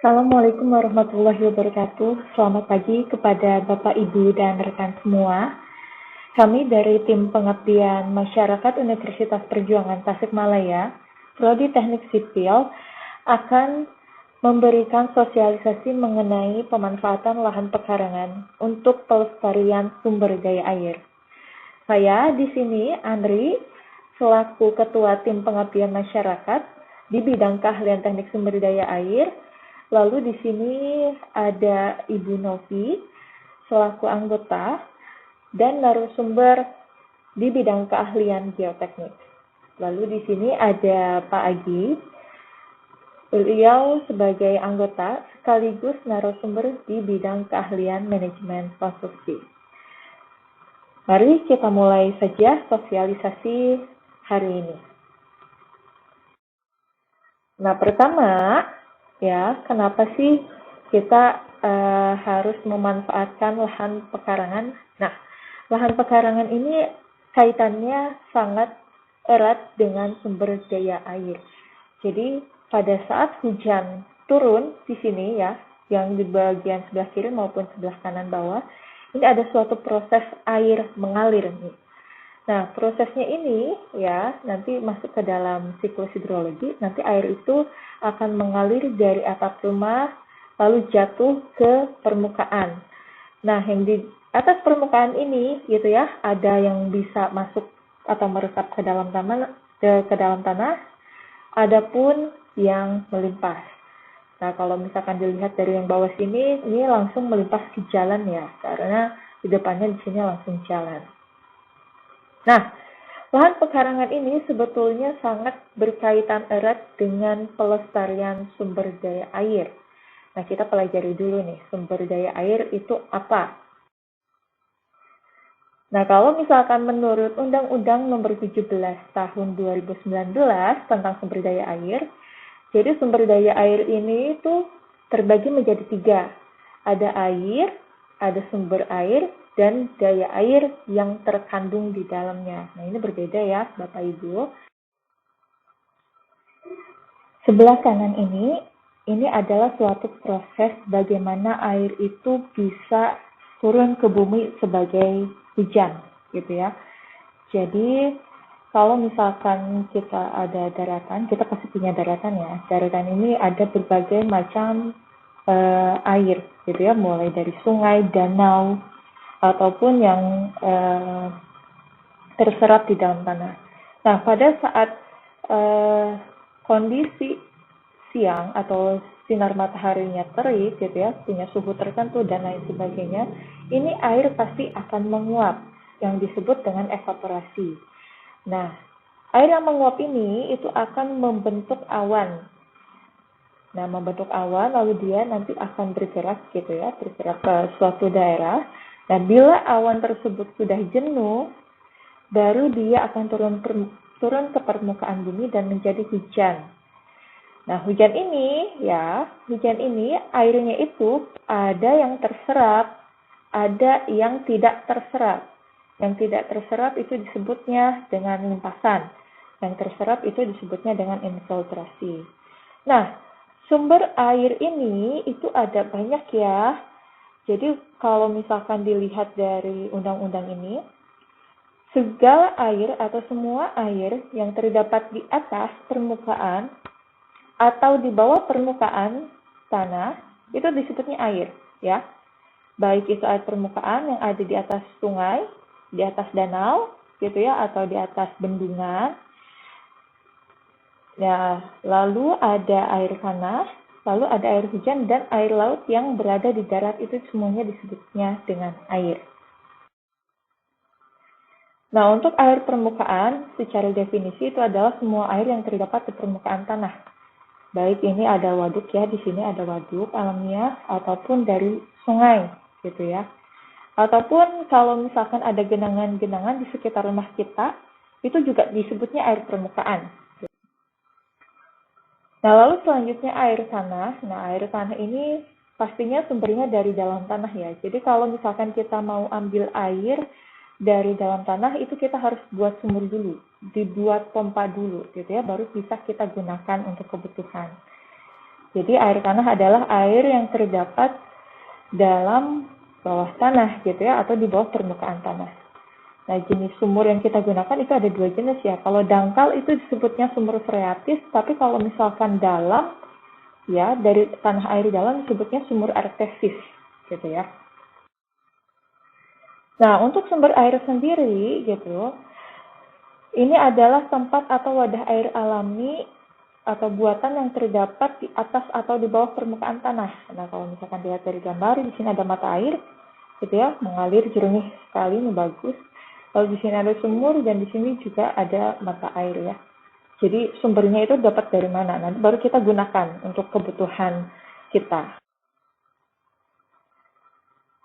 Assalamualaikum warahmatullahi wabarakatuh. Selamat pagi kepada Bapak, Ibu, dan rekan semua. Kami dari Tim Pengabdian Masyarakat Universitas Perjuangan Tasikmalaya, Prodi Teknik Sipil, akan memberikan sosialisasi mengenai pemanfaatan lahan pekarangan untuk pelestarian sumber daya air. Saya di sini, Andri, selaku Ketua Tim Pengabdian Masyarakat di bidang keahlian teknik sumber daya air. Lalu di sini ada Ibu Novi selaku anggota dan narasumber di bidang keahlian geoteknik. Lalu di sini ada Pak Agi, beliau sebagai anggota sekaligus narasumber di bidang keahlian manajemen konstruksi. Mari kita mulai saja sosialisasi hari ini. Nah, pertama, ya, kenapa sih kita harus memanfaatkan lahan pekarangan? Nah, lahan pekarangan ini kaitannya sangat erat dengan sumber daya air. Jadi, pada saat hujan turun di sini ya, yang di bagian sebelah kiri maupun sebelah kanan bawah, ini ada suatu proses air mengalir nih. Nah, prosesnya ini ya nanti masuk ke dalam siklus hidrologi, nanti air itu akan mengalir dari atap rumah lalu jatuh ke permukaan. Nah, yang di atas permukaan ini gitu ya, ada yang bisa masuk atau meresap ke dalam tanah, adapun yang melimpas. Nah, kalau misalkan dilihat dari yang bawah sini, ini langsung melimpas ke jalan ya, karena di depannya di sini langsung jalan. Nah, lahan pekarangan ini sebetulnya sangat berkaitan erat dengan pelestarian sumber daya air. Nah, kita pelajari dulu nih, sumber daya air itu apa? Nah, kalau misalkan menurut Undang-Undang Nomor 17 Tahun 2019 tentang sumber daya air, jadi sumber daya air ini itu terbagi menjadi 3. Ada air, ada sumber air, dan daya air yang terkandung di dalamnya. Nah, ini berbeda ya, Bapak Ibu. Sebelah kanan ini adalah suatu proses bagaimana air itu bisa turun ke bumi sebagai hujan, gitu ya. Jadi, kalau misalkan kita ada daratan, kita pasti punya daratan ya. Daratan ini ada berbagai macam air, gitu ya, mulai dari sungai, danau, ataupun yang terserap di dalam tanah. Nah, pada saat kondisi siang atau sinar mataharinya terik, gitu ya, punya suhu tertentu dan lain sebagainya, ini air pasti akan menguap, yang disebut dengan evaporasi. Nah, air yang menguap ini itu akan membentuk awan. Nah, membentuk awan, lalu dia nanti akan bergerak gitu ya, bergerak ke suatu daerah. Nah, bila awan tersebut sudah jenuh, baru dia akan turun ke permukaan bumi dan menjadi hujan. Nah, hujan ini airnya itu ada yang terserap, ada yang tidak terserap. Yang tidak terserap itu disebutnya dengan limpasan. Yang terserap itu disebutnya dengan infiltrasi. Nah, sumber air ini itu ada banyak ya. Jadi kalau misalkan dilihat dari undang-undang ini, segala air atau semua air yang terdapat di atas permukaan atau di bawah permukaan tanah itu disebutnya air ya. Baik itu air permukaan yang ada di atas sungai, di atas danau gitu ya, atau di atas bendungan. Ya, lalu ada air tanah, lalu ada air hujan dan air laut yang berada di darat, itu semuanya disebutnya dengan air. Nah, untuk air permukaan, secara definisi itu adalah semua air yang terdapat di permukaan tanah. Baik ini ada waduk ya, di sini ada waduk alamiah ataupun dari sungai gitu ya. Ataupun kalau misalkan ada genangan-genangan di sekitar rumah kita, itu juga disebutnya air permukaan. Nah, lalu selanjutnya air tanah. Nah, air tanah ini pastinya sumbernya dari dalam tanah ya. Jadi kalau misalkan kita mau ambil air dari dalam tanah, itu kita harus buat sumur dulu, dibuat pompa dulu gitu ya, baru bisa kita gunakan untuk kebutuhan. Jadi air tanah adalah air yang terdapat dalam bawah tanah gitu ya, atau di bawah permukaan tanah. Nah, jenis sumur yang kita gunakan itu ada dua jenis ya. Kalau dangkal itu disebutnya sumur freatis, tapi kalau misalkan dalam, ya dari tanah air dalam disebutnya sumur artesis gitu ya. Nah, untuk sumber air sendiri gitu, ini adalah tempat atau wadah air alami atau buatan yang terdapat di atas atau di bawah permukaan tanah. Nah, kalau misalkan dilihat dari gambar, di sini ada mata air, gitu ya, mengalir jernih sekali, ini bagus. Lalu di sini ada sumur dan di sini juga ada mata air ya. Jadi sumbernya itu dapat dari mana? Nanti baru kita gunakan untuk kebutuhan kita.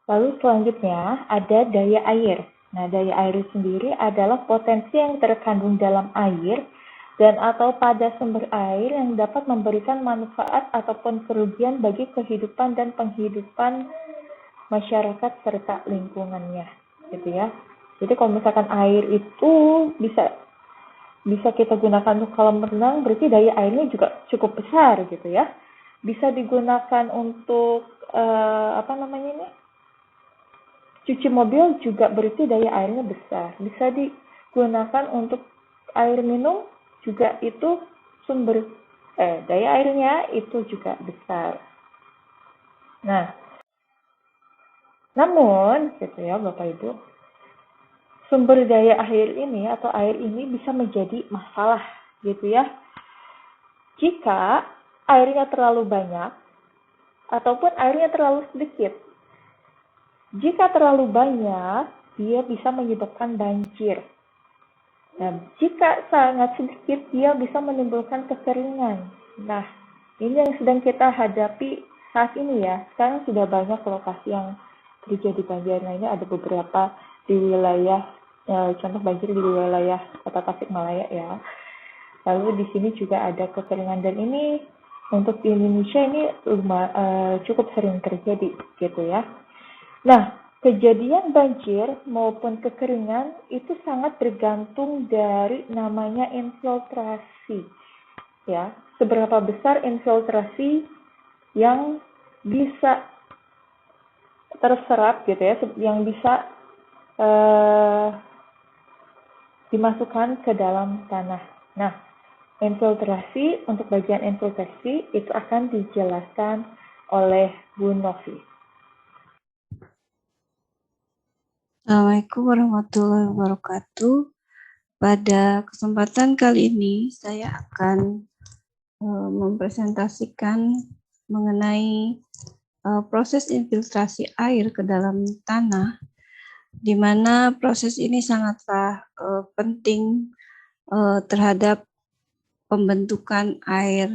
Lalu selanjutnya ada daya air. Nah, daya air sendiri adalah potensi yang terkandung dalam air dan atau pada sumber air yang dapat memberikan manfaat ataupun kerugian bagi kehidupan dan penghidupan masyarakat serta lingkungannya, gitu ya. Jadi kalau misalkan air itu bisa kita gunakan untuk kolam renang, berarti daya airnya juga cukup besar, gitu ya. Bisa digunakan untuk cuci mobil juga berarti daya airnya besar. Bisa digunakan untuk air minum juga itu daya airnya itu juga besar. Nah, namun gitu ya Bapak Ibu, sumber daya air ini atau air ini bisa menjadi masalah gitu ya. Jika airnya terlalu banyak ataupun airnya terlalu sedikit. Jika terlalu banyak, dia bisa menyebabkan banjir. Dan jika sangat sedikit, dia bisa menimbulkan kekeringan. Nah, ini yang sedang kita hadapi saat ini ya. Sekarang sudah banyak lokasi yang terjadi banjir. Nah, ini ada beberapa di wilayah, contoh banjir di wilayah Kota Tasikmalaya ya. Lalu di sini juga ada kekeringan dan ini untuk di Indonesia ini cukup sering terjadi gitu ya. Nah, kejadian banjir maupun kekeringan itu sangat bergantung dari namanya infiltrasi. Ya, seberapa besar infiltrasi yang bisa terserap gitu ya, yang bisa dimasukkan ke dalam tanah. Nah, infiltrasi, untuk bagian infiltrasi itu akan dijelaskan oleh Bu Novi. Assalamualaikum warahmatullahi wabarakatuh. Pada kesempatan kali ini saya akan mempresentasikan mengenai proses infiltrasi air ke dalam tanah, di mana proses ini sangatlah penting terhadap pembentukan air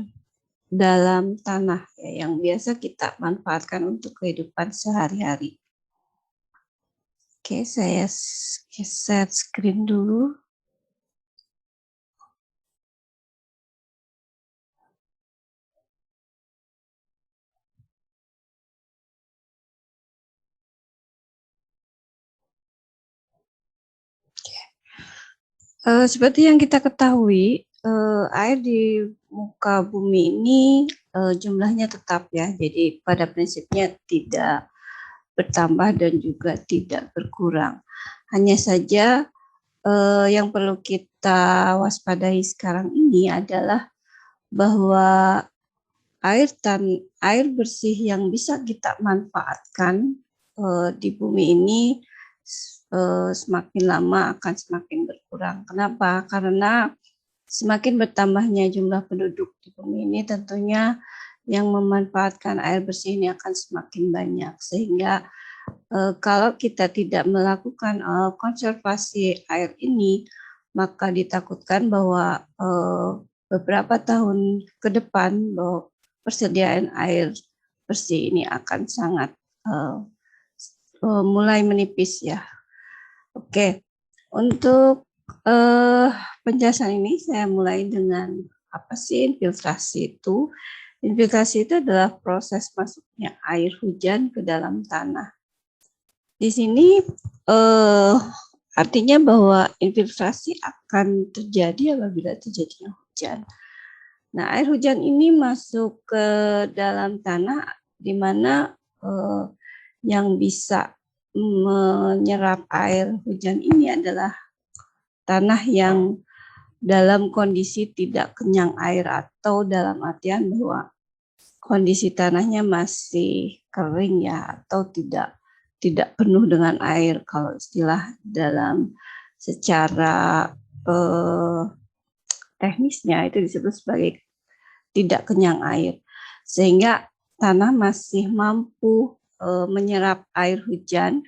dalam tanah ya, yang biasa kita manfaatkan untuk kehidupan sehari-hari. Oke, saya share screen dulu. Seperti yang kita ketahui, air di muka bumi ini jumlahnya tetap ya, jadi pada prinsipnya tidak bertambah dan juga tidak berkurang. Hanya saja yang perlu kita waspadai sekarang ini adalah bahwa air bersih yang bisa kita manfaatkan di bumi ini semakin lama akan semakin berkurang. Kenapa? Karena semakin bertambahnya jumlah penduduk di bumi ini, tentunya yang memanfaatkan air bersih ini akan semakin banyak. Sehingga kalau kita tidak melakukan konservasi air ini, maka ditakutkan bahwa beberapa tahun ke depan bahwa persediaan air bersih ini akan sangat mulai menipis ya. Oke, untuk penjelasan ini saya mulai dengan apa sih infiltrasi itu? Infiltrasi itu adalah proses masuknya air hujan ke dalam tanah. Di sini artinya bahwa infiltrasi akan terjadi apabila terjadinya hujan. Nah, air hujan ini masuk ke dalam tanah di mana yang bisa menyerap air hujan ini adalah tanah yang dalam kondisi tidak kenyang air, atau dalam artian bahwa kondisi tanahnya masih kering ya, atau tidak penuh dengan air, kalau istilah dalam secara teknisnya itu disebut sebagai tidak kenyang air, sehingga tanah masih mampu menyerap air hujan.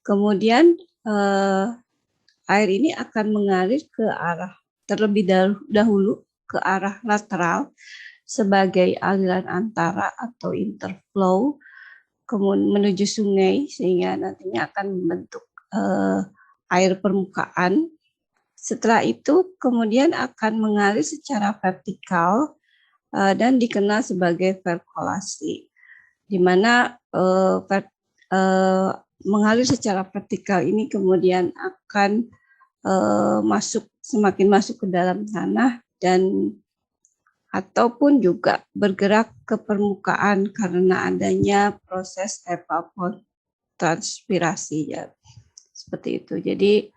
Kemudian air ini akan mengalir ke arah terlebih dahulu ke arah lateral sebagai aliran antara atau interflow, kemudian menuju sungai, sehingga nantinya akan membentuk air permukaan. Setelah itu kemudian akan mengalir secara vertikal dan dikenal sebagai perkolasi, di mana mengalir secara vertikal ini kemudian akan semakin masuk ke dalam tanah dan ataupun juga bergerak ke permukaan karena adanya proses evapotranspirasi ya, seperti itu. Jadi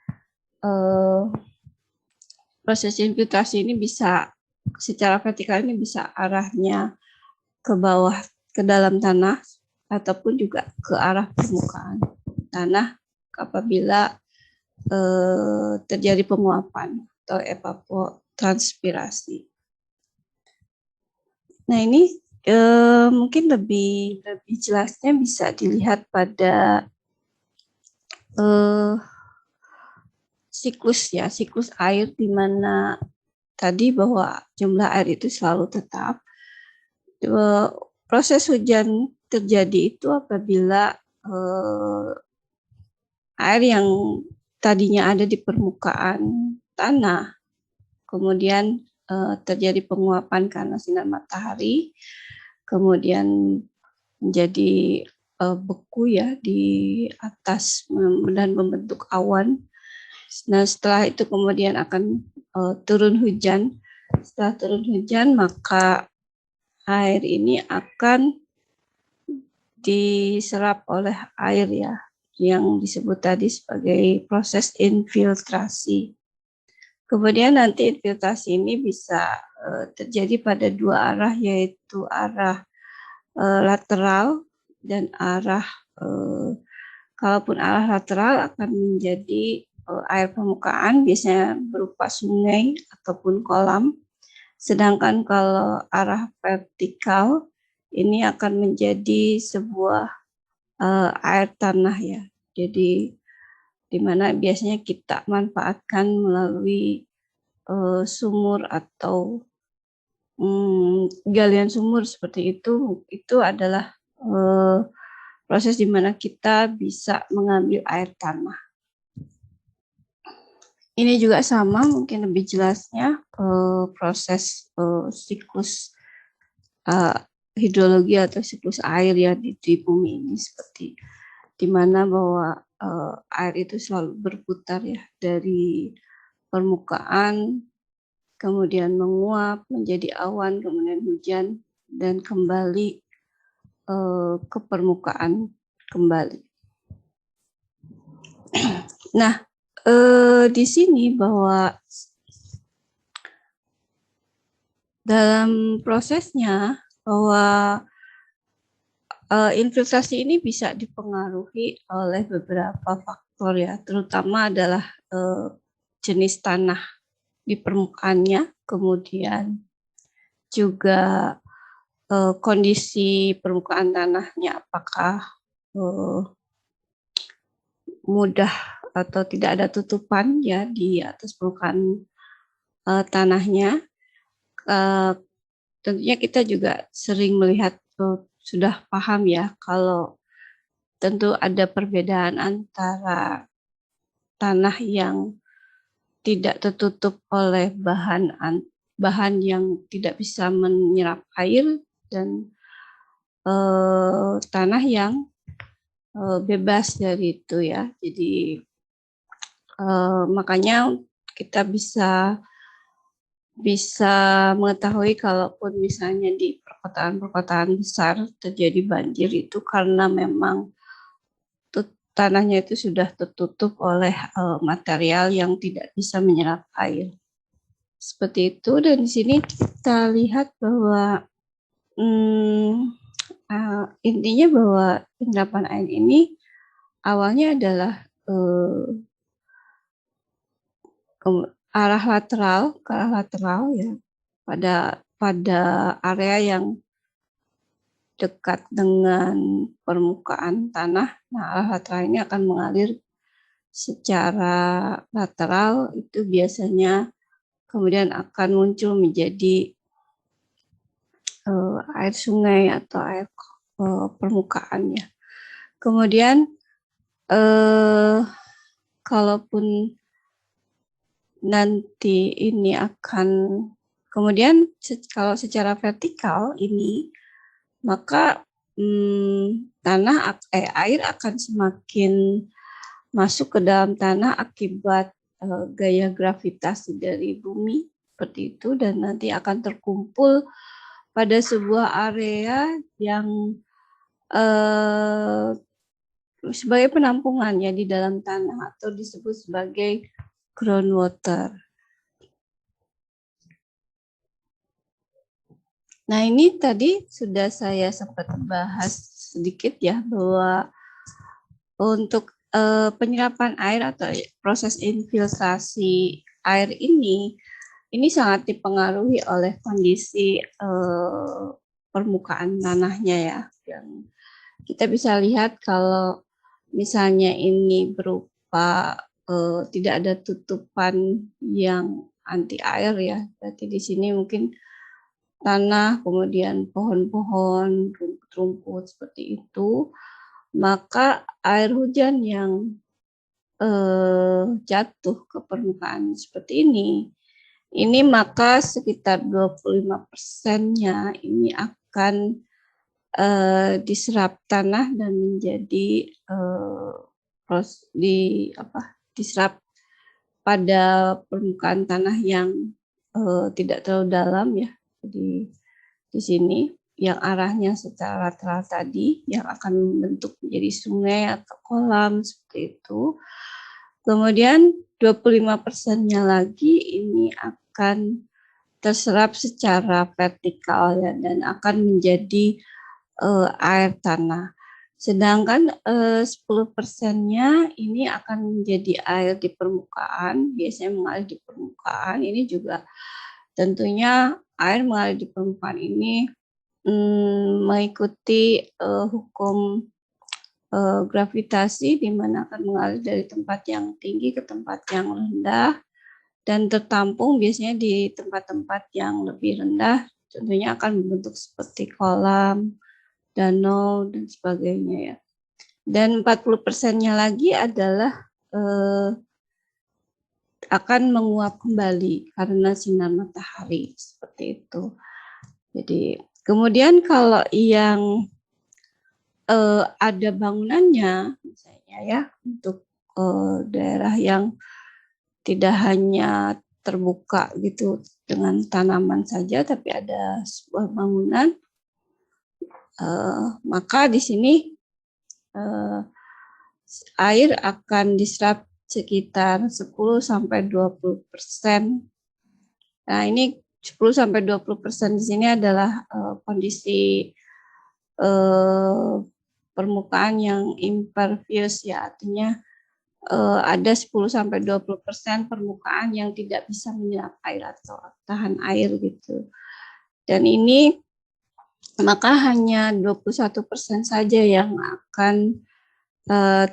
proses infiltrasi ini bisa secara vertikal, ini bisa arahnya ke bawah ke dalam tanah ataupun juga ke arah permukaan tanah apabila terjadi penguapan atau evapotranspirasi. Nah, ini mungkin lebih jelasnya bisa dilihat pada siklus air, di mana tadi bahwa jumlah air itu selalu tetap. Proses hujan terjadi itu apabila air yang tadinya ada di permukaan tanah kemudian terjadi penguapan karena sinar matahari, kemudian menjadi beku ya di atas dan membentuk awan. Nah, setelah itu kemudian akan turun hujan. Setelah turun hujan, maka air ini akan diserap oleh air ya, yang disebut tadi sebagai proses infiltrasi. Kemudian nanti infiltrasi ini bisa terjadi pada dua arah, yaitu arah lateral dan arah kalaupun arah lateral akan menjadi air permukaan, biasanya berupa sungai ataupun kolam. Sedangkan kalau arah vertikal ini akan menjadi sebuah air tanah ya. Jadi di mana biasanya kita manfaatkan melalui sumur atau galian sumur seperti itu adalah proses di mana kita bisa mengambil air tanah. Ini juga sama, mungkin lebih jelasnya proses siklus hidrologi atau siklus air ya di bumi ini, seperti di mana bahwa air itu selalu berputar ya dari permukaan, kemudian menguap menjadi awan, kemudian hujan, dan kembali ke permukaan kembali. Nah, di sini bahwa dalam prosesnya bahwa infiltrasi ini bisa dipengaruhi oleh beberapa faktor ya, terutama adalah jenis tanah di permukaannya, kemudian juga kondisi permukaan tanahnya, apakah mudah atau tidak ada tutupan ya di atas permukaan tanahnya. Tentunya kita juga sering melihat, sudah paham ya, kalau tentu ada perbedaan antara tanah yang tidak tertutup oleh bahan yang tidak bisa menyerap air dan tanah yang bebas dari itu ya. Jadi makanya kita bisa bisa mengetahui kalaupun misalnya di perkotaan-perkotaan besar terjadi banjir itu karena memang tanahnya itu sudah tertutup oleh material yang tidak bisa menyerap air. Seperti itu, dan di sini kita lihat bahwa intinya bahwa penyerapan air ini awalnya adalah arah lateral ya, pada area yang dekat dengan permukaan tanah. Nah, arah lateral ini akan mengalir secara lateral, itu biasanya kemudian akan muncul menjadi air sungai atau air permukaan ya. Kemudian kalaupun nanti ini akan kemudian kalau secara vertikal ini, maka air akan semakin masuk ke dalam tanah akibat gaya gravitasi dari bumi seperti itu, dan nanti akan terkumpul pada sebuah area yang sebagai penampungannya di dalam tanah atau disebut sebagai groundwater. Nah, ini tadi sudah saya sempat bahas sedikit ya, bahwa untuk penyerapan air atau proses infiltrasi air ini sangat dipengaruhi oleh kondisi permukaan tanahnya ya. Yang kita bisa lihat kalau misalnya ini berupa tidak ada tutupan yang anti air ya, berarti di sini mungkin tanah, kemudian pohon-pohon, rumput-rumput seperti itu, maka air hujan yang jatuh ke permukaan seperti ini maka sekitar 25%-nya ini akan diserap tanah dan menjadi diserap pada permukaan tanah yang tidak terlalu dalam ya. Jadi di sini yang arahnya secara lateral tadi yang akan membentuk menjadi sungai atau kolam seperti itu. Kemudian 25%-nya lagi ini akan terserap secara vertikal ya, dan akan menjadi air tanah. Sedangkan 10%-nya ini akan menjadi air di permukaan, biasanya mengalir di permukaan. Ini juga tentunya air mengalir di permukaan ini mengikuti hukum gravitasi, di mana akan mengalir dari tempat yang tinggi ke tempat yang rendah, dan tertampung biasanya di tempat-tempat yang lebih rendah, tentunya akan membentuk seperti kolam, danau, dan sebagainya ya. Dan 40%-nya lagi adalah akan menguap kembali karena sinar matahari seperti itu. Jadi kemudian kalau yang ada bangunannya, misalnya ya, untuk daerah yang tidak hanya terbuka gitu dengan tanaman saja, tapi ada sebuah bangunan, maka di sini air akan diserap sekitar 10-20%. Nah, ini 10-20% di sini adalah kondisi permukaan yang impervious ya, artinya ada 10-20% permukaan yang tidak bisa menyerap air atau tahan air gitu. Dan ini maka hanya 21% saja yang akan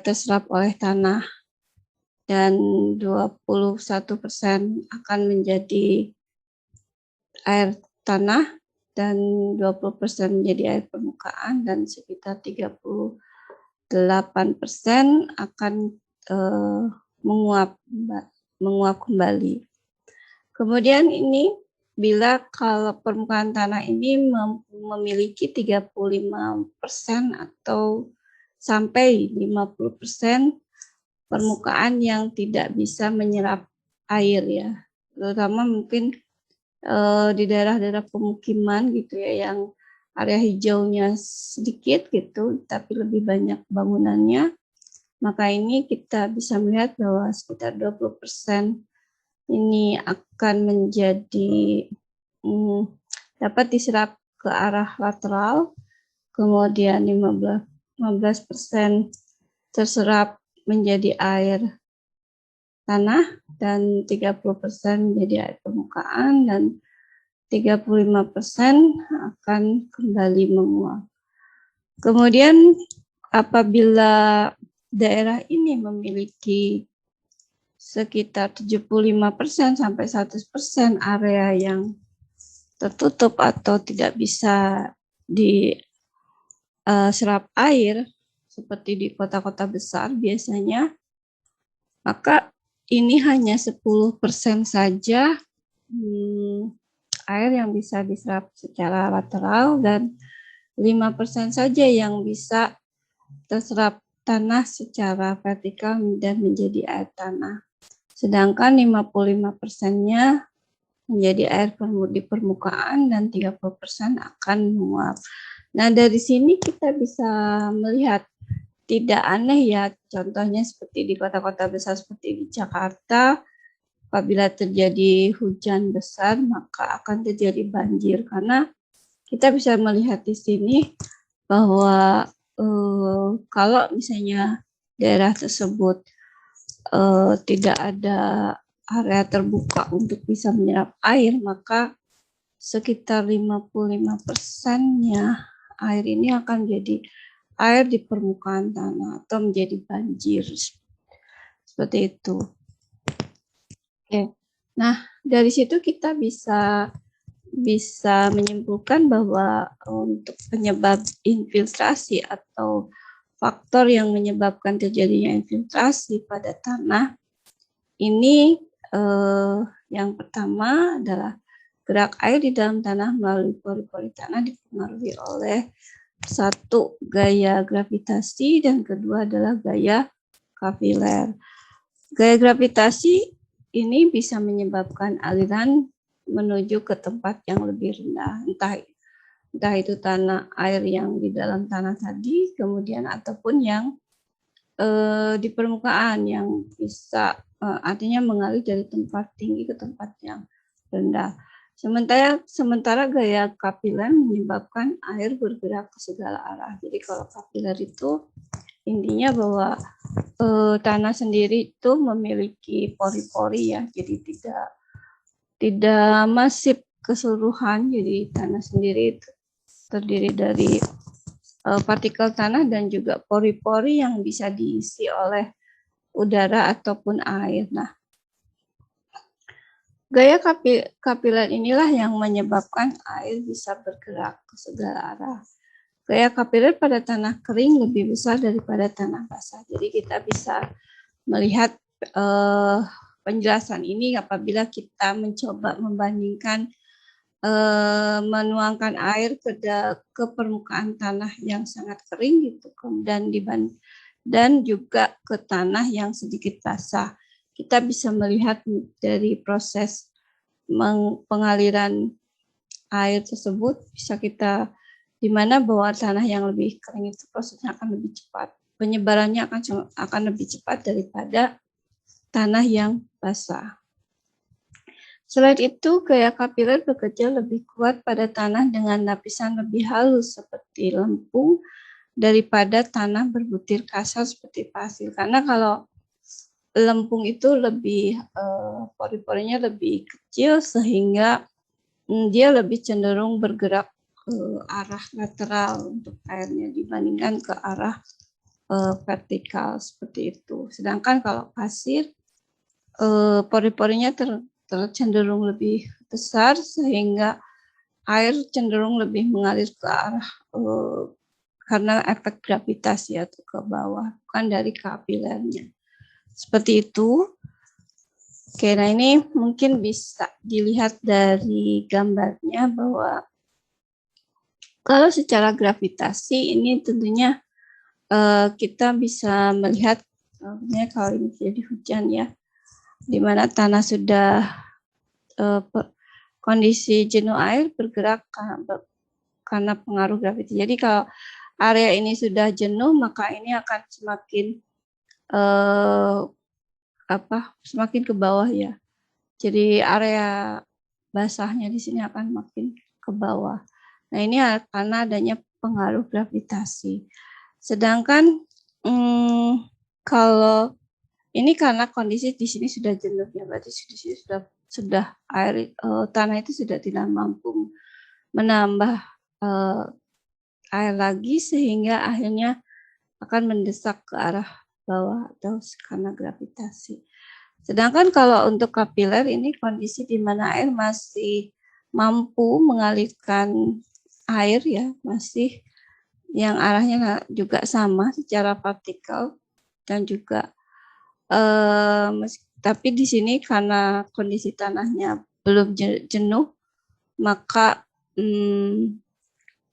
terserap oleh tanah, dan 21% akan menjadi air tanah, dan 20% menjadi air permukaan, dan sekitar 38% akan menguap kembali. Kemudian ini bila kalau permukaan tanah ini memiliki 35% atau sampai 50% permukaan yang tidak bisa menyerap air ya, terutama mungkin di daerah-daerah pemukiman gitu ya, yang area hijaunya sedikit gitu, tapi lebih banyak bangunannya, maka ini kita bisa melihat bahwa sekitar 20% ini akan menjadi dapat diserap ke arah lateral, kemudian 15% terserap menjadi air tanah, dan 30% menjadi air permukaan, dan 35% akan kembali menguap. Kemudian apabila daerah ini memiliki sekitar 75% sampai 100% area yang tertutup atau tidak bisa diserap air, seperti di kota-kota besar biasanya, maka ini hanya 10% saja air yang bisa diserap secara lateral, dan 5% saja yang bisa terserap tanah secara vertikal dan menjadi air tanah. Sedangkan 55%-nya menjadi air di permukaan dan 30% akan menguap. Nah, dari sini kita bisa melihat tidak aneh ya, contohnya seperti di kota-kota besar seperti di Jakarta, apabila terjadi hujan besar maka akan terjadi banjir, karena kita bisa melihat di sini bahwa kalau misalnya daerah tersebut tidak ada area terbuka untuk bisa menyerap air, maka sekitar 55%-nya air ini akan jadi air di permukaan tanah atau menjadi banjir. Seperti itu. Oke. Nah, dari situ kita bisa menyimpulkan bahwa untuk penyebab infiltrasi atau faktor yang menyebabkan terjadinya infiltrasi pada tanah ini, yang pertama adalah gerak air di dalam tanah melalui pori-pori tanah dipengaruhi oleh satu, gaya gravitasi, dan kedua adalah gaya kapiler. Gaya gravitasi ini bisa menyebabkan aliran menuju ke tempat yang lebih rendah, entah itu tanah air yang di dalam tanah tadi, kemudian ataupun yang di permukaan yang bisa artinya mengalir dari tempat tinggi ke tempat yang rendah. Sementara gaya kapiler menyebabkan air bergerak ke segala arah. Jadi kalau kapiler itu intinya bahwa tanah sendiri itu memiliki pori-pori ya, jadi tidak masif keseluruhan. Jadi tanah sendiri itu terdiri dari partikel tanah dan juga pori-pori yang bisa diisi oleh udara ataupun air. Nah, gaya kapiler inilah yang menyebabkan air bisa bergerak ke segala arah. Gaya kapiler pada tanah kering lebih besar daripada tanah basah. Jadi kita bisa melihat penjelasan ini apabila kita mencoba membandingkan menuangkan air ke permukaan tanah yang sangat kering gitu, dan juga ke tanah yang sedikit basah. Kita bisa melihat dari proses pengaliran air tersebut, bisa kita di mana bahwa tanah yang lebih kering itu prosesnya akan lebih cepat, penyebarannya akan lebih cepat daripada tanah yang basah. Selain itu, gaya kapiler bekerja lebih kuat pada tanah dengan lapisan lebih halus seperti lempung daripada tanah berbutir kasar seperti pasir. Karena kalau lempung itu lebih pori-porinya lebih kecil sehingga dia lebih cenderung bergerak ke arah lateral untuk airnya dibandingkan ke arah vertikal seperti itu. Sedangkan kalau pasir pori-porinya cenderung lebih besar sehingga air cenderung lebih mengalir ke arah karena efek gravitasi atau ke bawah, bukan dari kapilernya. Seperti itu. Oke, nah ini mungkin bisa dilihat dari gambarnya bahwa kalau secara gravitasi ini tentunya kita bisa melihat kalau ini jadi hujan ya, di mana tanah sudah kondisi jenuh air bergerak karena pengaruh graviti. Jadi kalau area ini sudah jenuh, maka ini akan semakin ke bawah ya. Jadi area basahnya di sini akan makin ke bawah. Nah, ini karena adanya pengaruh gravitasi. Sedangkan kalau ini karena kondisi di sini sudah jenuh ya, berarti di sini sudah air tanah itu sudah tidak mampu menambah air lagi, sehingga akhirnya akan mendesak ke arah bawah atau karena gravitasi. Sedangkan kalau untuk kapiler ini kondisi di mana air masih mampu mengalirkan air ya, masih yang arahnya juga sama secara partikel dan juga tapi di sini karena kondisi tanahnya belum jenuh, maka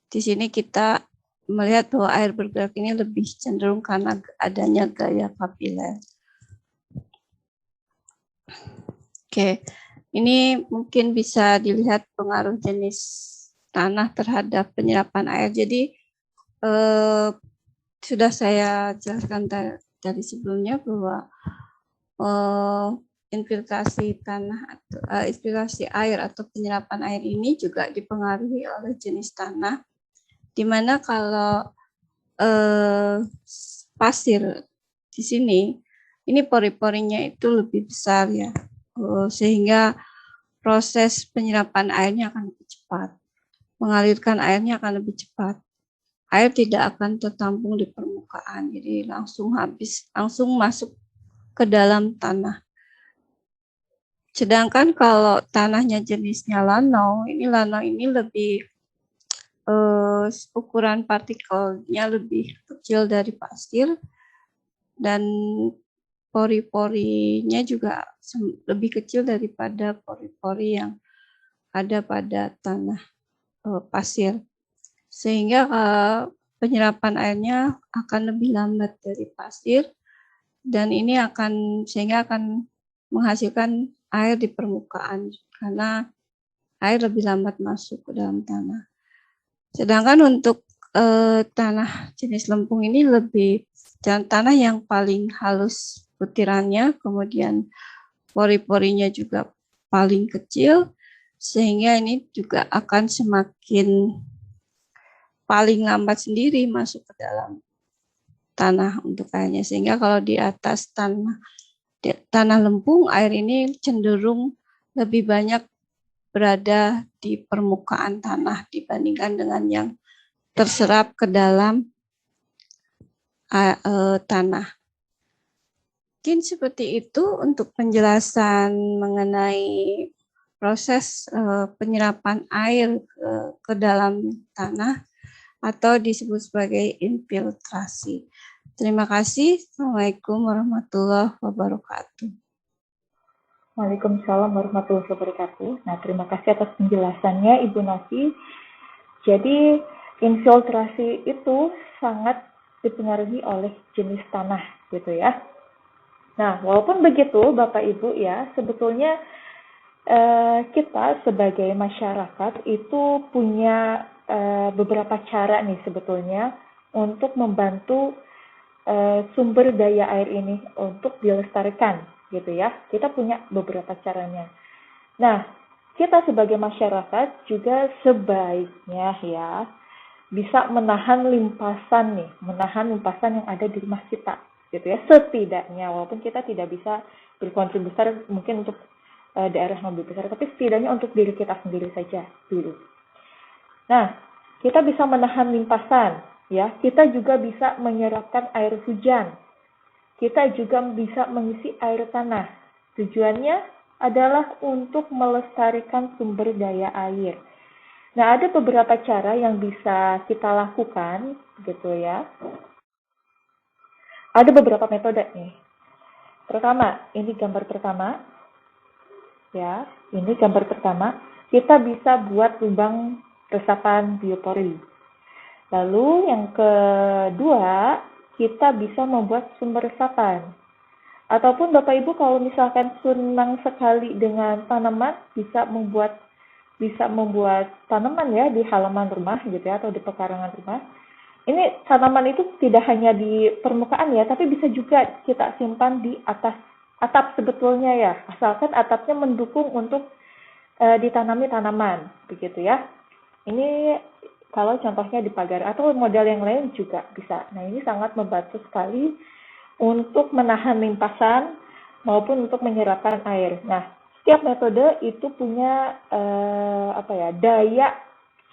di sini kita melihat bahwa air bergerak ini lebih cenderung karena adanya gaya kapiler. Oke, ini mungkin bisa dilihat pengaruh jenis tanah terhadap penyerapan air. Jadi sudah saya jelaskan tadi sebelumnya bahwa infiltrasi tanah atau infiltrasi air atau penyerapan air ini juga dipengaruhi oleh jenis tanah, di mana kalau pasir di sini ini pori-porinya itu lebih besar ya, sehingga proses penyerapan airnya akan lebih cepat, mengalirkan airnya akan lebih cepat. Air tidak akan tertampung di permukaan, jadi langsung masuk ke dalam tanah. Sedangkan kalau tanahnya jenisnya lanau ini lebih ukuran partikelnya lebih kecil dari pasir, dan pori-porinya juga lebih kecil daripada pori-pori yang ada pada tanah pasir, sehingga penyerapan airnya akan lebih lambat dari pasir, dan ini akan menghasilkan air di permukaan karena air lebih lambat masuk ke dalam tanah. Sedangkan untuk tanah jenis lempung ini tanah yang paling halus butirannya, kemudian pori-porinya juga paling kecil, sehingga ini juga akan semakin paling lambat sendiri masuk ke dalam tanah untuk airnya, sehingga kalau di atas tanah lempung, air ini cenderung lebih banyak berada di permukaan tanah dibandingkan dengan yang terserap ke dalam tanah. Mungkin seperti itu untuk penjelasan mengenai proses penyerapan air ke dalam tanah atau disebut sebagai infiltrasi. Terima kasih. Assalamualaikum warahmatullahi wabarakatuh. Waalaikumsalam warahmatullahi wabarakatuh. Nah, terima kasih atas penjelasannya Ibu Novi. Jadi, infiltrasi itu sangat dipengaruhi oleh jenis tanah, gitu ya. Nah, walaupun begitu, Bapak Ibu ya, sebetulnya kita sebagai masyarakat itu punya beberapa cara nih sebetulnya untuk membantu sumber daya air ini untuk dilestarikan, gitu ya. Kita punya beberapa caranya. Nah, kita sebagai masyarakat juga sebaiknya ya bisa menahan limpasan yang ada di rumah kita, gitu ya, setidaknya, walaupun kita tidak bisa berkontribusi besar mungkin untuk daerah yang lebih besar, tapi setidaknya untuk diri kita sendiri saja dulu. Nah, kita bisa menahan limpasan, ya. Kita juga bisa menyerapkan air hujan. Kita juga bisa mengisi air tanah. Tujuannya adalah untuk melestarikan sumber daya air. Nah, ada beberapa cara yang bisa kita lakukan, gitu ya. Ada beberapa metode nih. Pertama, ini gambar pertama. Ya, ini gambar pertama. Kita bisa buat lubang resapan biopori. Lalu yang kedua, kita bisa membuat sumber resapan. Ataupun Bapak Ibu kalau misalkan senang sekali dengan tanaman, bisa membuat bisa membuat tanaman ya di halaman rumah gitu ya, atau di pekarangan rumah. Ini tanaman itu tidak hanya di permukaan ya, tapi bisa juga kita simpan di atas atap sebetulnya ya, asalkan atapnya mendukung untuk ditanami tanaman, begitu ya. Ini kalau contohnya di pagar atau model yang lain juga bisa. Nah, ini sangat membantu sekali untuk menahan limpasan maupun untuk menyerapkan air. Nah, setiap metode itu punya daya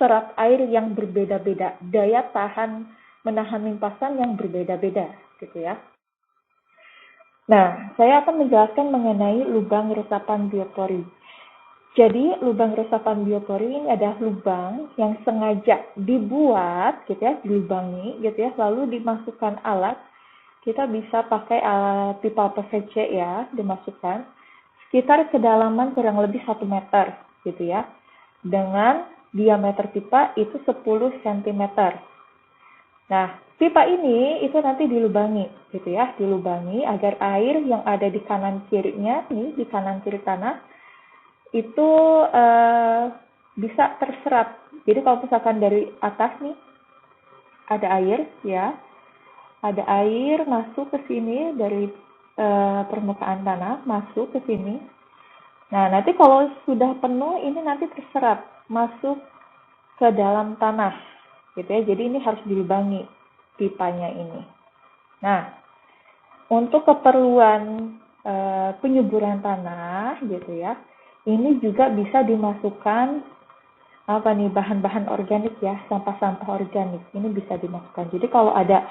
serap air yang berbeda-beda, daya tahan menahan limpasan yang berbeda-beda, gitu ya. Nah, saya akan menjelaskan mengenai lubang resapan biopori. Jadi, lubang resapan biopori ini adalah lubang yang sengaja dibuat, gitu ya, dilubangi, gitu ya, lalu dimasukkan alat. Kita bisa pakai pipa PVC ya, dimasukkan sekitar kedalaman kurang lebih 1 meter, gitu ya, dengan diameter pipa itu 10 cm. Nah, pipa ini itu nanti dilubangi, gitu ya, dilubangi agar air yang ada di kanan kirinya, nih di kanan kiri tanah, itu bisa terserap. Jadi kalau misalkan dari atas nih ada air, ya, ada air masuk ke sini dari permukaan tanah, masuk ke sini. Nah, nanti kalau sudah penuh, ini nanti terserap, masuk ke dalam tanah, gitu ya. Jadi ini harus dilubangi pipanya ini. Nah, untuk keperluan penyuburan tanah, gitu ya, ini juga bisa dimasukkan bahan-bahan organik ya, sampah-sampah organik. Ini bisa dimasukkan. Jadi kalau ada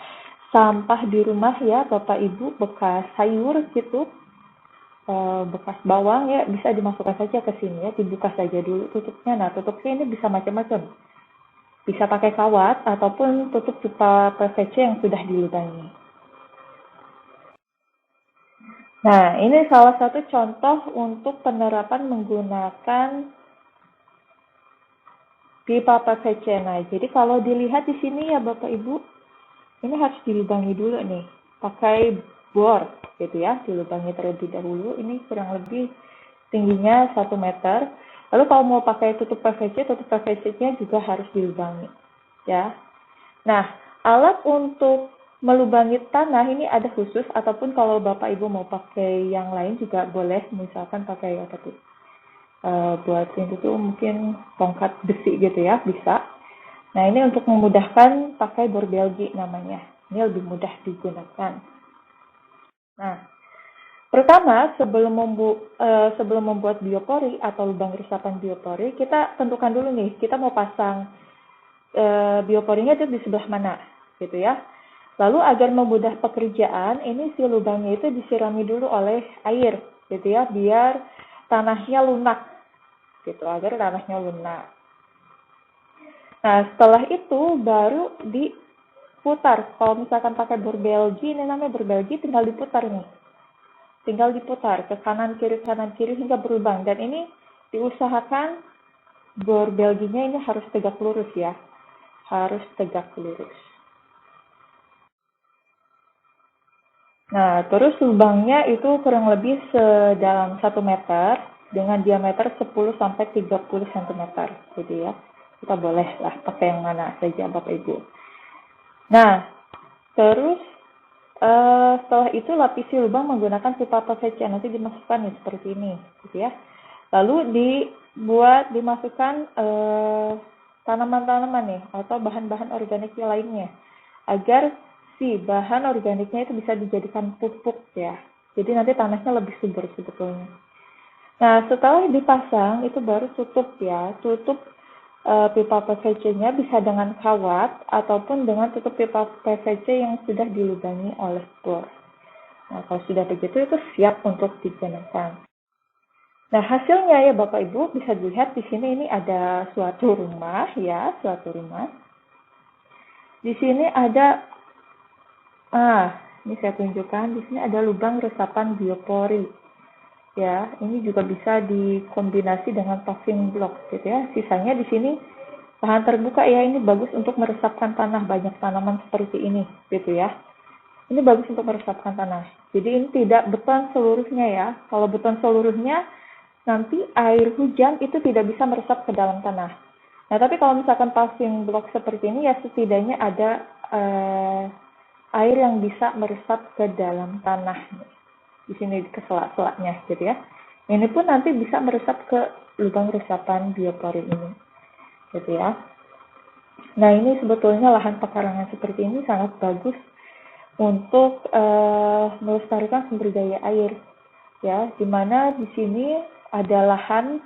sampah di rumah ya, Bapak Ibu, bekas sayur gitu, bekas bawang ya, bisa dimasukkan saja ke sini ya, dibuka saja dulu tutupnya. Nah, tutupnya ini bisa macam-macam. Bisa pakai kawat ataupun tutup pipa PVC yang sudah dilubangi. Nah, ini salah satu contoh untuk penerapan menggunakan pipa PVC. Nah, jadi kalau dilihat di sini ya Bapak Ibu, ini harus dilubangi dulu nih, pakai bor gitu ya, dilubangi terlebih dahulu. Ini kurang lebih tingginya 1 meter. Lalu kalau mau pakai tutup PVC-nya juga harus dilubangi ya. Nah, alat untuk melubangi tanah ini ada khusus, ataupun kalau Bapak Ibu mau pakai yang lain juga boleh, misalkan pakai apa tuh? Buat itu tuh mungkin tongkat besi gitu ya, bisa. Nah, ini untuk memudahkan pakai bor Belgi namanya. Ini lebih mudah digunakan. Nah, pertama sebelum membuat biopori atau lubang resapan biopori, kita tentukan dulu nih, kita mau pasang bioporinya itu di sebelah mana, gitu ya. Lalu agar memudah pekerjaan, ini si lubangnya itu disirami dulu oleh air, gitu ya, biar tanahnya lunak, gitu, agar tanahnya lunak. Nah, setelah itu baru diputar. Kalau misalkan pakai bor Belgi, ini namanya bor Belgi, tinggal diputar nih. Tinggal diputar ke kanan kiri hingga berlubang. Dan ini diusahakan bor Belginya ini harus tegak lurus ya. Harus tegak lurus. Nah, terus lubangnya itu kurang lebih sedalam 1 meter dengan diameter 10 sampai 30 cm. Jadi ya, kita boleh lah pakai yang mana saja Bapak Ibu. Nah, terus setelah itu lapisi lubang menggunakan pipa PVC, nanti dimasukkan nih seperti ini, gitu ya. Lalu dimasukkan tanaman-tanaman nih atau bahan-bahan organik lainnya, agar si bahan organiknya itu bisa dijadikan pupuk ya. Jadi nanti tanahnya lebih subur sebetulnya. Nah, setelah dipasang itu baru tutup ya, tutup pipa PVC-nya bisa dengan kawat ataupun dengan tutup pipa PVC yang sudah dilubangi oleh bor. Nah, kalau sudah begitu itu siap untuk digunakan. Nah, hasilnya ya Bapak Ibu bisa dilihat di sini, ini ada suatu rumah ya, suatu rumah. Di sini ada ini saya tunjukkan, di sini ada lubang resapan biopori. Ya, ini juga bisa dikombinasi dengan paving block gitu ya. Sisanya di sini lahan terbuka ya, ini bagus untuk meresapkan tanah, banyak tanaman seperti ini gitu ya. Ini bagus untuk meresapkan tanah. Jadi ini tidak beton seluruhnya ya. Kalau beton seluruhnya nanti air hujan itu tidak bisa meresap ke dalam tanah. Nah, tapi kalau misalkan paving block seperti ini, ya setidaknya ada air yang bisa meresap ke dalam tanah. Di sini ke selak-selaknya gitu ya. Ini pun nanti bisa meresap ke lubang resapan biopori ini. Gitu ya. Nah, ini sebetulnya lahan pekarangan seperti ini sangat bagus untuk melestarikan sumber daya air. Ya, di mana di sini ada lahan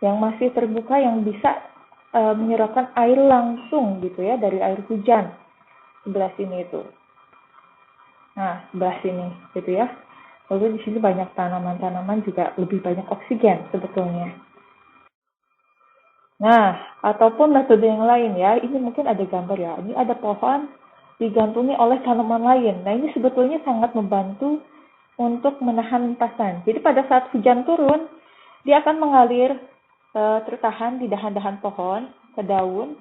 yang masih terbuka yang bisa menyerapkan air langsung gitu ya dari air hujan sebelah sini itu. Nah, sebelah sini gitu ya. Lalu di sini banyak tanaman-tanaman juga lebih banyak oksigen sebetulnya. Nah, ataupun metode yang lain ya, ini mungkin ada gambar ya. Ini ada pohon digantungi oleh tanaman lain. Nah, ini sebetulnya sangat membantu untuk menahan limpasan. Jadi pada saat hujan turun, dia akan mengalir tertahan di dahan-dahan pohon, ke daun.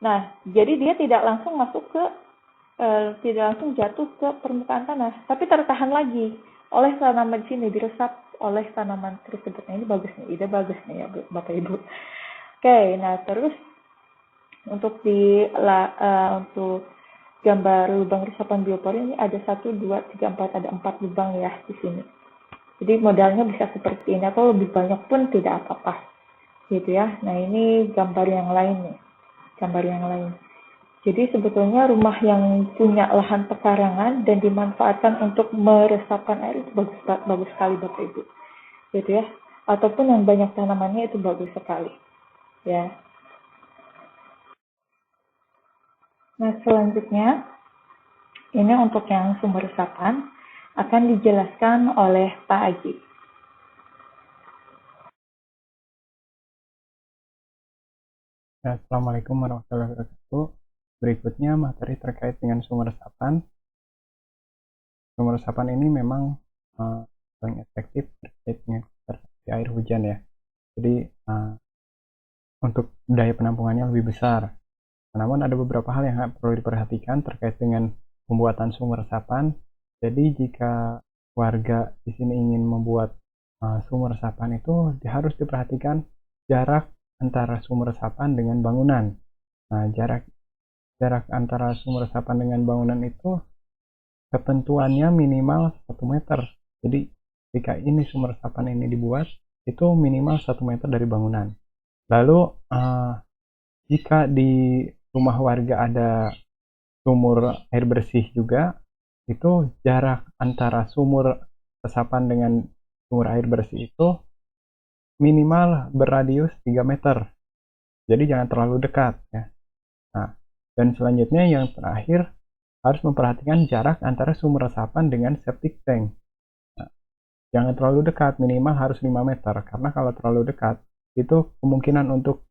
Nah, jadi dia tidak langsung masuk ke tidak langsung jatuh ke permukaan tanah, tapi tertahan lagi oleh tanaman di sini, diresap oleh tanaman tersebut. Nah, ini bagus nih, ide bagus nih ya Bapak Ibu. Oke, nah terus untuk untuk gambar lubang resapan biopori ini ada 1, 2, 3, 4, ada 4 lubang ya di sini. Jadi modalnya bisa seperti ini atau lebih banyak pun tidak apa-apa, gitu ya. Nah ini gambar yang lain nih, gambar yang lain. Jadi sebetulnya rumah yang punya lahan pekarangan dan dimanfaatkan untuk meresapkan air itu bagus sekali Bapak Ibu, gitu ya. Ataupun yang banyak tanamannya itu bagus sekali, ya. Nah selanjutnya ini untuk yang sumber resapan akan dijelaskan oleh Pak Aji. Assalamualaikum warahmatullahi wabarakatuh. Berikutnya materi terkait dengan sumber resapan. Sumber resapan ini memang paling efektif terkait dengan konservasi air hujan ya. Jadi untuk daya penampungannya lebih besar. Namun ada beberapa hal yang perlu diperhatikan terkait dengan pembuatan sumber resapan. Jadi jika warga di sini ingin membuat sumber resapan itu harus diperhatikan jarak antara sumber resapan dengan bangunan. Nah, jarak antara sumber resapan dengan bangunan itu ketentuannya minimal 1 meter. Jadi jika ini sumber resapan ini dibuat, itu minimal 1 meter dari bangunan. Lalu jika di rumah warga ada sumur air bersih juga, itu jarak antara sumur resapan dengan sumur air bersih itu minimal berradius 3 meter. Jadi jangan terlalu dekat ya. Nah, dan selanjutnya yang terakhir harus memperhatikan jarak antara sumber resapan dengan septic tank. Nah, jangan terlalu dekat, minimal harus 5 meter karena kalau terlalu dekat itu kemungkinan untuk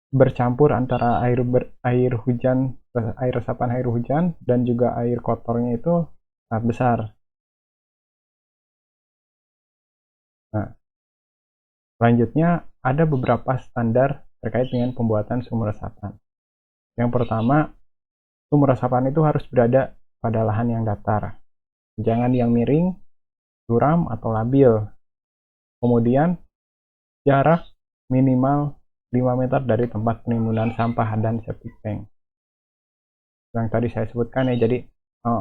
bercampur antara air hujan, air resapan air hujan dan juga air kotornya itu sangat besar. Nah, selanjutnya ada beberapa standar terkait dengan pembuatan sumur resapan. Yang pertama, sumur resapan itu harus berada pada lahan yang datar. Jangan yang miring, curam, atau labil. Kemudian, jarak minimal 5 meter dari tempat penimbunan sampah dan septic tank. Yang tadi saya sebutkan ya, jadi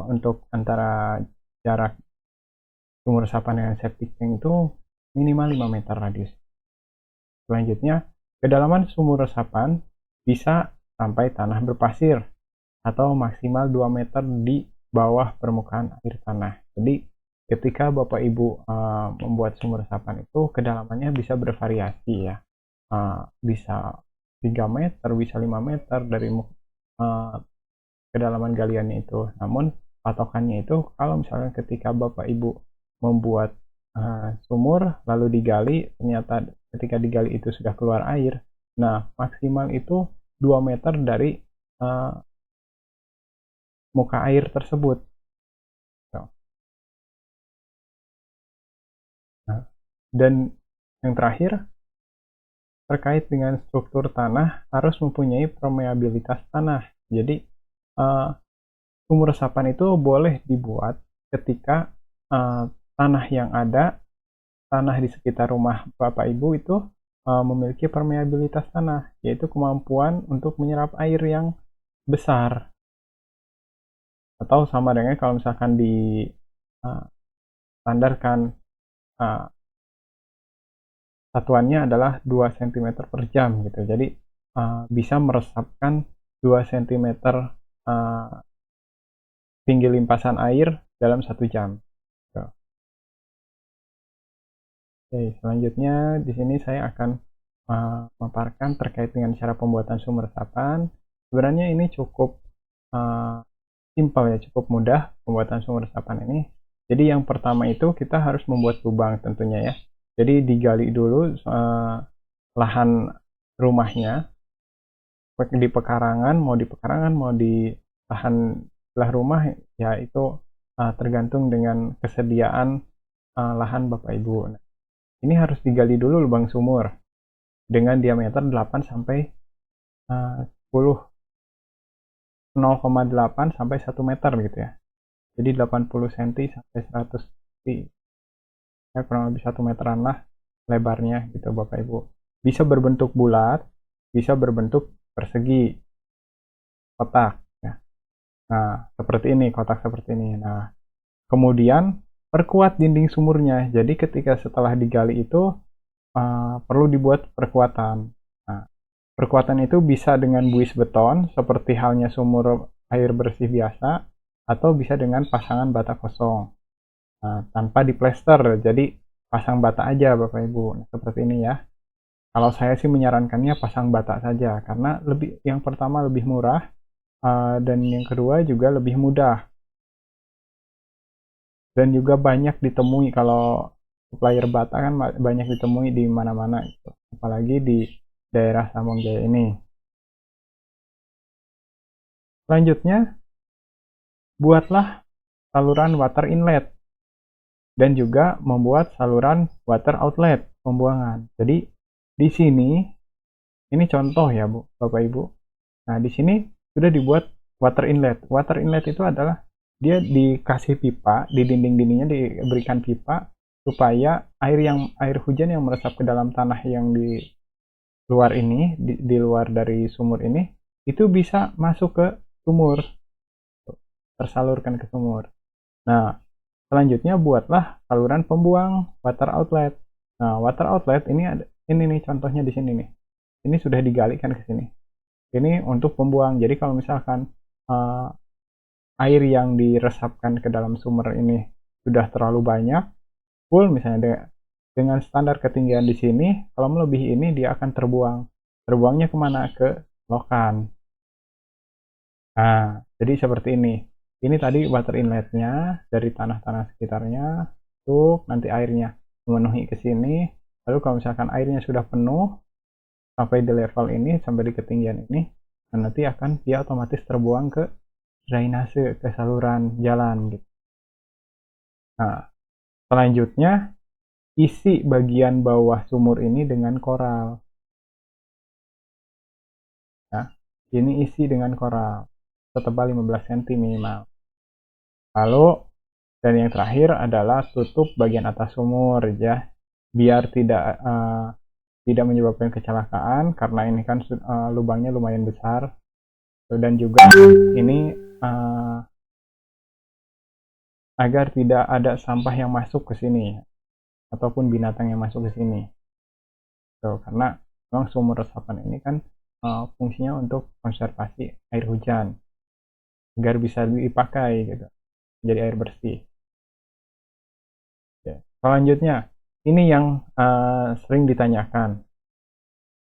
untuk antara jarak sumur resapan dengan septic tank itu minimal 5 meter radius. Selanjutnya, kedalaman sumur resapan bisa sampai tanah berpasir atau maksimal 2 meter di bawah permukaan air tanah. Jadi ketika Bapak Ibu membuat sumur resapan itu kedalamannya bisa bervariasi ya. Bisa 3 meter, bisa 5 meter dari kedalaman galiannya itu. Namun patokannya itu kalau misalnya ketika Bapak Ibu membuat sumur lalu digali, ternyata ketika digali itu sudah keluar air. Nah, maksimal itu 2 meter dari muka air tersebut. Nah, dan yang terakhir, terkait dengan struktur tanah harus mempunyai permeabilitas tanah. Jadi, sumur resapan itu boleh dibuat ketika tanah yang ada tanah di sekitar rumah Bapak Ibu itu memiliki permeabilitas tanah, yaitu kemampuan untuk menyerap air yang besar. Atau sama dengan kalau misalkan di standarkan satuannya adalah 2 cm per jam gitu. Jadi bisa meresapkan 2 cm tinggi limpasan air dalam 1 jam. Gitu. Oke, selanjutnya di sini saya akan memaparkan terkait dengan cara pembuatan sumber resapan. Sebenarnya ini cukup simpel ya, cukup mudah pembuatan sumber resapan ini. Jadi yang pertama itu kita harus membuat lubang tentunya ya. Jadi digali dulu lahan rumahnya di pekarangan, mau di lahan sebelah rumah ya itu tergantung dengan kesediaan lahan Bapak Ibu. Nah, ini harus digali dulu lubang sumur dengan diameter 8 sampai 10 0,8 sampai 1 meter gitu ya. Jadi 80 cm sampai 100 cm. Ya, kurang lebih 1 meteran lah lebarnya gitu Bapak Ibu. Bisa berbentuk bulat, bisa berbentuk persegi, kotak ya. Nah, seperti ini, kotak seperti ini. Nah, kemudian perkuat dinding sumurnya. Jadi ketika setelah digali itu perlu dibuat perkuatan. Nah, perkuatan itu bisa dengan buis beton seperti halnya sumur air bersih biasa, atau bisa dengan pasangan bata kosong. Nah, tanpa diplester, jadi pasang bata aja Bapak Ibu. Nah, seperti ini ya. Kalau saya sih menyarankannya pasang bata saja karena yang pertama lebih murah dan yang kedua juga lebih mudah. Dan juga banyak ditemui, kalau supplier bata kan banyak ditemui di mana-mana gitu. Apalagi di daerah Sambong Jaya ini. Selanjutnya, buatlah saluran water inlet dan juga membuat saluran water outlet pembuangan. Jadi di sini ini contoh ya Bu, Bapak Ibu. Nah, di sini sudah dibuat water inlet. Water inlet itu adalah dia dikasih pipa, di dinding-dindingnya diberikan pipa supaya air hujan yang meresap ke dalam tanah yang di luar ini, di luar dari sumur ini, itu bisa masuk ke sumur, tersalurkan ke sumur. Nah, selanjutnya buatlah saluran pembuang water outlet. Nah, water outlet ini nih contohnya di sini nih. Ini sudah digalikan ke sini. Ini untuk pembuang. Jadi kalau misalkan air yang diresapkan ke dalam sumur ini sudah terlalu banyak, full misalnya dengan standar ketinggian di sini, kalau melebihi ini dia akan terbuang. Terbuangnya kemana? Ke lokan. Nah, jadi seperti ini. Ini tadi water inletnya dari tanah-tanah sekitarnya, untuk nanti airnya memenuhi ke sini. Lalu kalau misalkan airnya sudah penuh sampai di level ini, sampai di ketinggian ini, nanti akan dia otomatis terbuang ke drainase, ke saluran jalan gitu. Nah, selanjutnya isi bagian bawah sumur ini dengan koral. Ya, ini isi dengan koral setebal 15 cm minimal. Lalu dan yang terakhir adalah tutup bagian atas sumur ya, biar tidak menyebabkan kecelakaan karena ini kan lubangnya lumayan besar, dan juga ini agar tidak ada sampah yang masuk ke sini ataupun binatang yang masuk ke sini. Karena memang sumur resapan ini kan fungsinya untuk konservasi air hujan agar bisa dipakai gitu, menjadi air bersih. Oke. Selanjutnya, ini yang sering ditanyakan.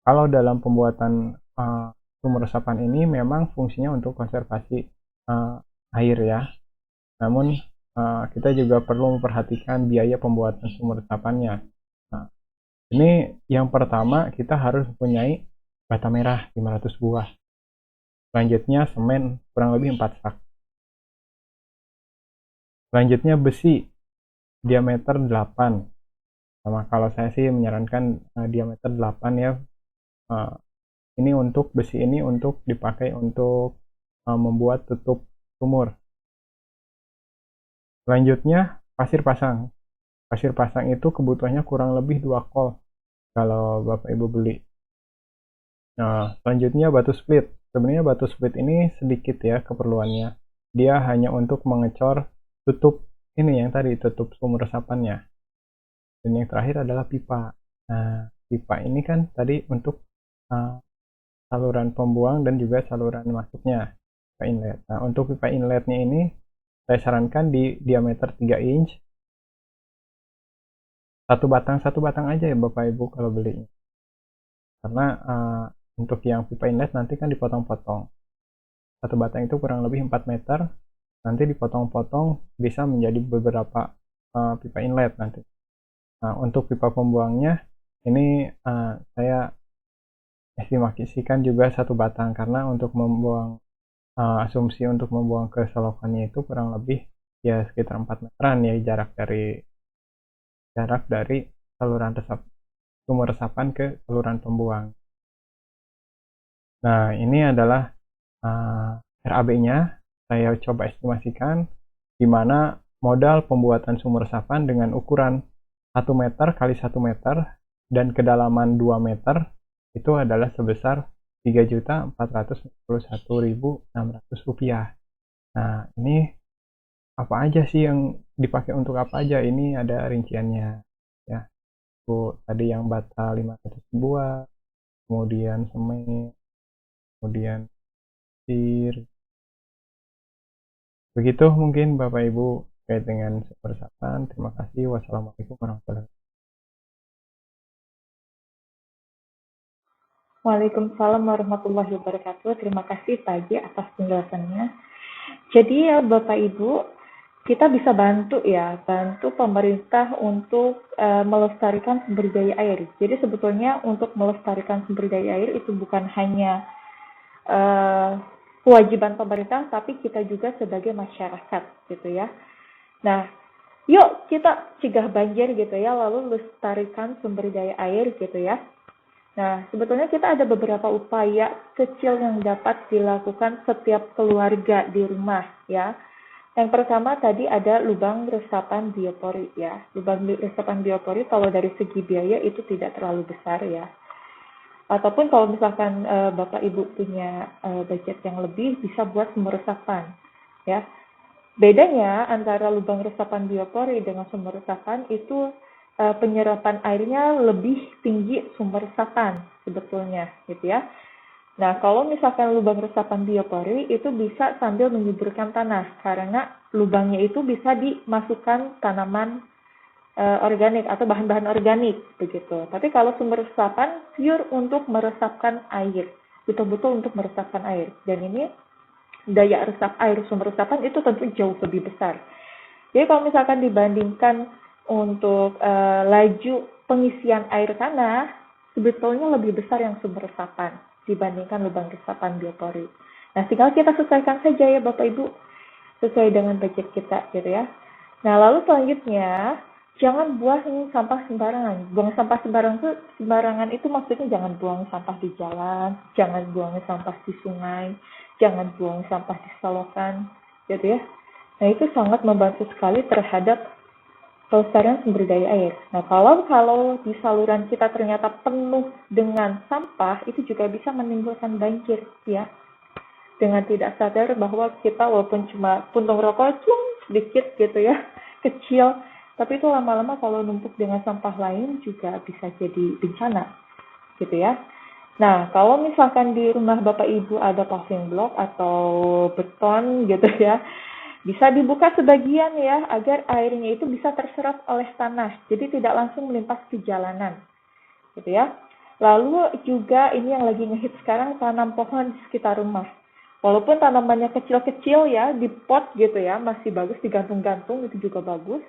Kalau dalam pembuatan sumur resapan ini memang fungsinya untuk konservasi air ya. Namun kita juga perlu memperhatikan biaya pembuatan sumur resapannya. Nah, ini yang pertama kita harus mempunyai bata merah 500 buah. Selanjutnya semen kurang lebih 4 sak. Selanjutnya besi diameter 8. Sama kalau saya sih menyarankan diameter 8 ya. Ini untuk besi ini untuk dipakai untuk membuat tutup sumur. Selanjutnya pasir pasang pasir pasang itu kebutuhannya kurang lebih 2 kol kalau Bapak Ibu beli. Nah, selanjutnya batu split. Sebenarnya batu split ini sedikit ya keperluannya. Dia hanya untuk mengecor tutup ini yang tadi, tutup sumur resapannya. Dan yang terakhir adalah pipa. Nah, pipa ini kan tadi untuk saluran pembuang dan juga saluran masuknya, pipa inlet. Nah, untuk pipa inletnya ini saya sarankan di diameter 3 inch. Satu batang aja ya Bapak Ibu kalau belinya. Karena untuk yang pipa inlet nanti kan dipotong-potong. Satu batang itu kurang lebih 4 meter, nanti dipotong-potong bisa menjadi beberapa pipa inlet nanti. Nah, untuk pipa pembuangnya ini saya estimasikan juga satu batang, karena untuk membuang asumsi untuk membuang ke selokannya itu kurang lebih ya sekitar 4 meteran ya jarak dari saluran sumur resapan ke saluran pembuang. Nah, ini adalah RAB-nya. Saya coba estimasikan di mana modal pembuatan sumur resapan dengan ukuran 1 meter kali 1 meter dan kedalaman 2 meter itu adalah sebesar Rp3.441.600. Nah, ini apa aja sih yang dipakai untuk apa aja? Ini ada rinciannya ya. Bu, tadi yang bata 500 buah, kemudian semen, kemudian pasir. Begitu mungkin Bapak Ibu terkait dengan sumur resapan. Terima kasih. Wassalamualaikum warahmatullahi wabarakatuh. Waalaikumsalam warahmatullahi wabarakatuh. Terima kasih Pak Haji atas penjelasannya. Jadi ya Bapak Ibu, kita bisa bantu pemerintah untuk melestarikan sumber daya air. Jadi sebetulnya untuk melestarikan sumber daya air itu bukan hanya kewajiban pemerintah, tapi kita juga sebagai masyarakat gitu ya. Nah, yuk kita cegah banjir gitu ya, lalu lestarikan sumber daya air gitu ya. Nah, sebetulnya kita ada beberapa upaya kecil yang dapat dilakukan setiap keluarga di rumah ya. Yang pertama tadi ada lubang resapan biopori ya. Lubang resapan biopori kalau dari segi biaya itu tidak terlalu besar ya. Ataupun kalau misalkan Bapak Ibu punya budget yang lebih, bisa buat sumur resapan ya. Bedanya antara lubang resapan biopori dengan sumur resapan itu penyerapan airnya lebih tinggi sumber resapan sebetulnya gitu ya. Nah, kalau misalkan lubang resapan biopori itu bisa sambil menyuburkan tanah karena lubangnya itu bisa dimasukkan tanaman organik atau bahan-bahan organik begitu. Tapi kalau sumber resapan pure untuk meresapkan air, betul-betul untuk meresapkan air. Dan ini daya resap air sumber resapan itu tentu jauh lebih besar. Jadi kalau misalkan dibandingkan untuk laju pengisian air tanah, sebetulnya lebih besar yang sumber resapan dibandingkan lubang resapan biopori. Nah, tinggal kita sesuaikan saja ya Bapak Ibu, sesuai dengan budget kita gitu ya. Nah, lalu selanjutnya, jangan buang sampah sembarangan. Buang sampah sembarangan itu maksudnya jangan buang sampah di jalan, jangan buang sampah di sungai, jangan buang sampah di selokan, gitu ya. Nah, itu sangat membantu sekali terhadap pelestarian sumber daya air. Nah, kalau di saluran kita ternyata penuh dengan sampah, itu juga bisa menimbulkan banjir, ya. Dengan tidak sadar bahwa kita walaupun cuma puntung rokok, sedikit gitu ya, kecil, tapi itu lama-lama kalau numpuk dengan sampah lain juga bisa jadi bencana, gitu ya. Nah, kalau misalkan di rumah Bapak Ibu ada paving block atau beton gitu ya, bisa dibuka sebagian ya, agar airnya itu bisa terserap oleh tanah, jadi tidak langsung melimpas ke jalanan, gitu ya. Lalu juga ini yang lagi ngehit sekarang, tanam pohon di sekitar rumah. Walaupun tanamannya kecil-kecil ya, di pot gitu ya, masih bagus digantung-gantung, itu juga bagus.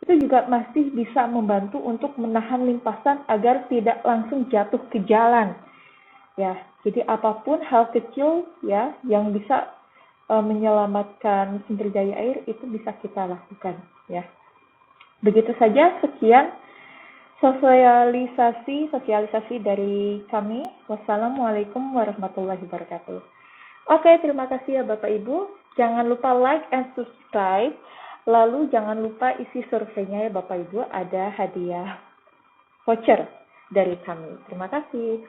Itu juga masih bisa membantu untuk menahan limpasan agar tidak langsung jatuh ke jalan. Ya, jadi apapun hal kecil ya yang bisa menyelamatkan sumber daya air itu bisa kita lakukan ya. Begitu saja, sekian sosialisasi dari kami. Wassalamualaikum warahmatullahi wabarakatuh. Oke, terima kasih ya Bapak Ibu. Jangan lupa like and subscribe Lalu jangan lupa isi surveinya ya Bapak Ibu, ada hadiah voucher dari kami. Terima kasih.